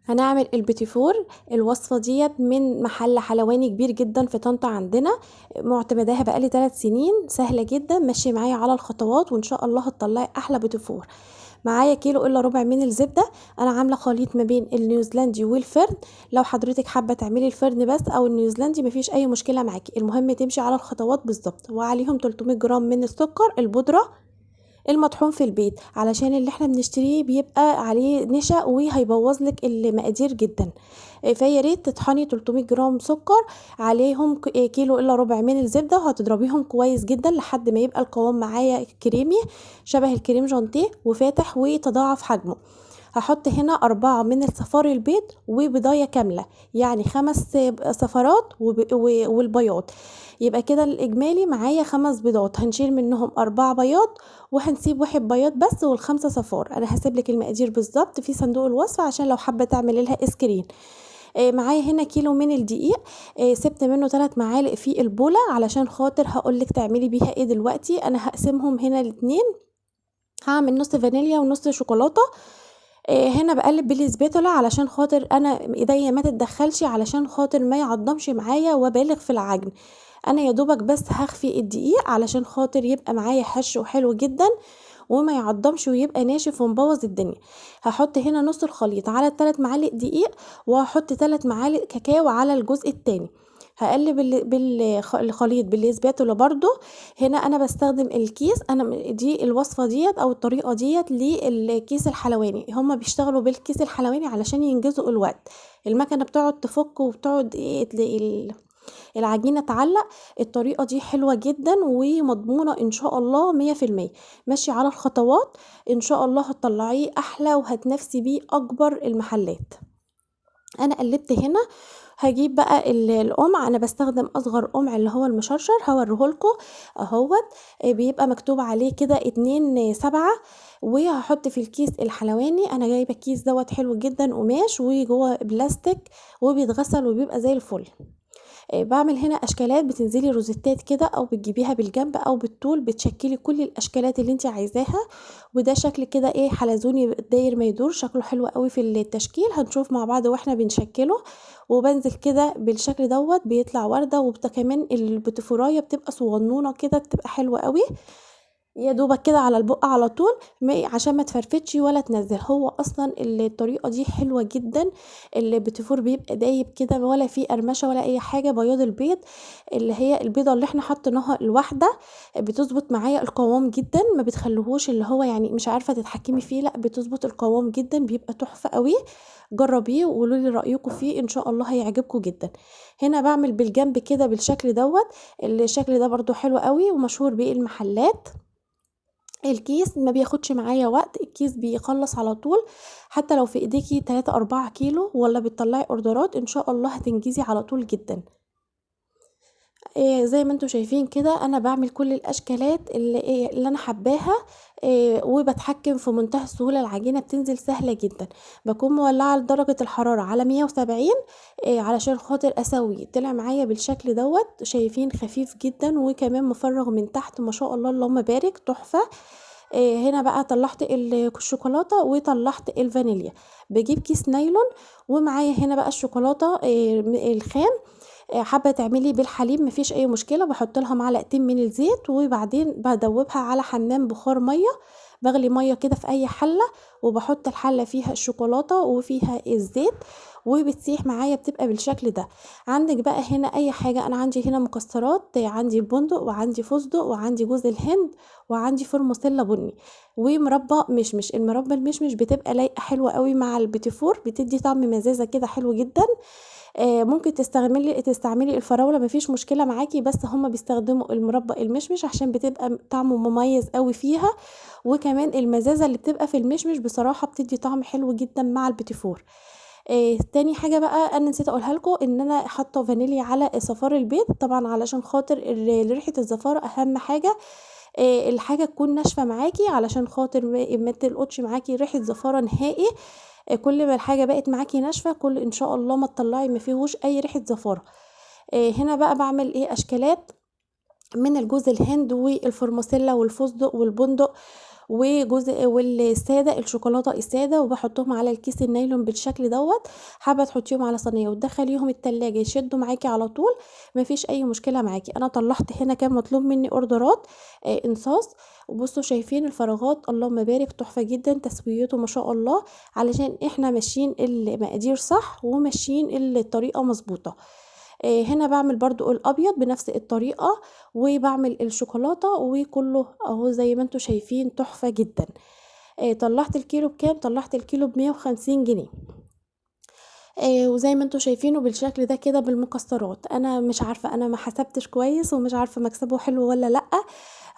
هنعمل البيتي فور. الوصفة ديت من محل حلواني كبير جدا في طنطا عندنا، معتمداها بقالي 3 سنين، سهلة جدا، ماشي معايا على الخطوات وان شاء الله هتطلعي احلى بيتي فور. معايا كيلو الا ربع من الزبدة. انا عاملة خليط ما بين النيوزيلندي والفرن. لو حضرتك حابة تعملي الفرن بس او النيوزيلندي مفيش اي مشكلة معاكي، المهم تمشي على الخطوات بالظبط. وعليهم 300 جرام من السكر البودرة المطحون في البيت، علشان اللي احنا بنشتريه بيبقى عليه نشا وهيبوظ لك المقادير جدا. فيا ريت تطحني 300 جرام سكر، عليهم كيلو الا ربع من الزبده، وهتضربيهم كويس جدا لحد ما يبقى القوام معايا كريمي شبه الكريم جانتيه وفاتح ويتضاعف حجمه. هحط هنا 4 من الصفار البيض وبضاية كاملة، يعني 5 صفارات والبياض. يبقى كده الإجمالي معايا 5 بيضات، هنشيل منهم 4 بياض وهنسيب 1 بياض بس والخمسة صفار. أنا هسيبلك المقادير بالظبط في صندوق الوصف عشان لو حابة تعملي لها اسكرين. معايا هنا كيلو من الدقيق، سبت منه 3 معالق في البولة علشان خاطر هقولك تعملي بيها ايه دلوقتي. انا هقسمهم هنا الاتنين، هعمل نص فانيليا ونص شوكولاتة. هنا بقلب بالسباتولا علشان خاطر انا ايديا ما تتدخلش، علشان خاطر ما يعضمش معايا وبالغ في العجن. انا يا دوبك بس هخفي الدقيق علشان خاطر يبقى معايا حش وحلو جدا وما يعضمش ويبقى ناشف ومبوظ الدنيا. هحط هنا نص الخليط على 3 معالق دقيق، وهحط 3 معالق كاكاو على الجزء التاني. هقلب الخليط بالسباتولا برضو. هنا انا بستخدم الكيس، انا دي الوصفه ديت او الطريقه ديت للكيس الحلواني، هما بيشتغلوا بالكيس الحلواني علشان ينجزوا الوقت. المكنه بتقعد تفك وبتقعد العجينه تعلق. الطريقه دي حلوه جدا ومضمونه ان شاء الله 100%، ماشي على الخطوات ان شاء الله هتطلعيه احلى وهتنافسي بيه اكبر المحلات. انا قلبت هنا. هجيب بقى القمع، انا بستخدم اصغر قمع اللي هو المشرشر، هوريهولكوا اهوت. بيبقى مكتوب عليه كده 2/7. وهحط في الكيس الحلواني، انا جايبه الكيس دوت حلو جدا قماش وجوه بلاستيك وبيتغسل وبيبقى زي الفل. باعمل هنا اشكالات، بتنزلي روزيتات كده او بتجيبيها بالجنب او بالطول، بتشكلي كل الاشكالات اللي انت عايزاها. وده شكل كده ايه حلزوني داير ما يدور، شكله حلو قوي في التشكيل، هنشوف مع بعض واحنا بنشكله. وبنزل كده بالشكل دوت بيطلع ورده، كمان البتفورايه بتبقى صغنونه كده بتبقى حلوه قوي. يا دوبك كده على البق على طول، عشان ما تفرفتش ولا تنزل. هو اصلا الطريقه دي حلوه جدا، اللي بتفور بيبقى دايب كده ولا فيه قرمشه ولا اي حاجه. بياض البيض اللي هي البيضه اللي احنا حطيناها الواحده بتظبط معايا القوام جدا، ما بتخليهوش اللي هو يعني مش عارفه تتحكمي فيه، لا بتظبط القوام جدا، بيبقى تحفه قوي. جربيه وقولوا لي رايكم فيه، ان شاء الله هيعجبكم جدا. هنا بعمل بالجنب كده بالشكل دوت. الشكل ده برضو حلو قوي ومشهور بيه المحلات. الكيس ما بياخدش معايا وقت، الكيس بيخلص على طول. حتى لو في ايديكي 3 4 كيلو ولا بتطلعي اوردرات ان شاء الله هتنجزي على طول جدا. زي ما انتم شايفين كده انا بعمل كل الاشكالات اللي انا حباها. وبتحكم في منتهى السهوله، العجينه بتنزل سهله جدا. بكون مولعه درجه الحراره على 170 علشان خاطر اسوي. طلع معايا بالشكل دوت، شايفين خفيف جدا وكمان مفرغ من تحت ما شاء الله اللهم بارك، تحفه. هنا بقى طلعت الشوكولاته وطلعت الفانيليا. بجيب كيس نايلون، ومعايا هنا بقى الشوكولاته الخام. حابه تعملي بالحليب مفيش اي مشكله، بحط لها معلقتين من الزيت وبعدين بدوبها على حمام بخار ميه. بغلي ميه كده في اي حله، وبحط الحله فيها الشوكولاته وفيها الزيت، وبتسيح معايا بتبقى بالشكل ده. عندك بقى هنا اي حاجه، انا عندي هنا مكسرات، عندي البندق وعندي فستق وعندي جوز الهند وعندي فرموسيلا بني ومربى مشمش. المربى المشمش بتبقى لايقه حلوه قوي مع البيتيفور، بتدي طعم مزازه كده حلو جدا. ممكن تستعملي الفراولة مفيش مشكلة معاكي، بس هما بيستخدموا المربى المشمش عشان بتبقى طعمه مميز قوي فيها. وكمان المزازة اللي بتبقى في المشمش بصراحة بتدي طعم حلو جدا مع البيتيفور. تاني حاجة بقى انا نسيت اقولها لكم، ان انا حاطه فانيليا على صفار البيض طبعا علشان خاطر ريحة الزفارة اهم حاجة. الحاجة تكون ناشفة معاكي علشان خاطر ما تلقطش معاكي ريحة زفارة نهائي. كل ما الحاجة بقت معاكي ناشفة كل ان شاء الله ما تطلعي ما فيهوش اي ريحة زفارة. هنا بقى بعمل اشكالات من الجوز الهند والفرماسيلا والفستق والبندق وجزء والساده الشوكولاته الساده، وبحطهم على الكيس النايلون بالشكل دوت. حابه تحطيهم على صينيه وتدخليهم التلاجة يشدوا معاكي على طول، مفيش اي مشكله معاكي. انا طلعت هنا كان مطلوب مني اوردرات انصاص، وبصوا شايفين الفراغات اللهم بارك تحفه جدا، تسويته ما شاء الله، علشان احنا ماشيين المقادير صح وماشيين الطريقه مظبوطه. هنا بعمل برضو الابيض بنفس الطريقه، وبعمل الشوكولاته، وكله اهو زي ما انتم شايفين تحفه جدا. طلعت الكيلو بكام؟ طلعت الكيلو ب150 جنيه. وزي ما انتم شايفينه بالشكل ده كده بالمكسرات. انا مش عارفه، انا ما حسبتش كويس ومش عارفه مكسبه حلو ولا لا.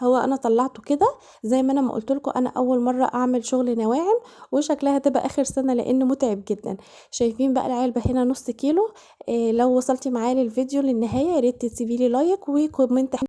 هو انا طلعته كده زي ما انا ما قلت لكم، انا اول مره اعمل شغل نواعم، وشكلها تبقى اخر سنه لانه متعب جدا. شايفين بقى العلبه هنا نص كيلو. لو وصلتي معايا للفيديو للنهايه يا ريت تسيبي لي لايك وكومنت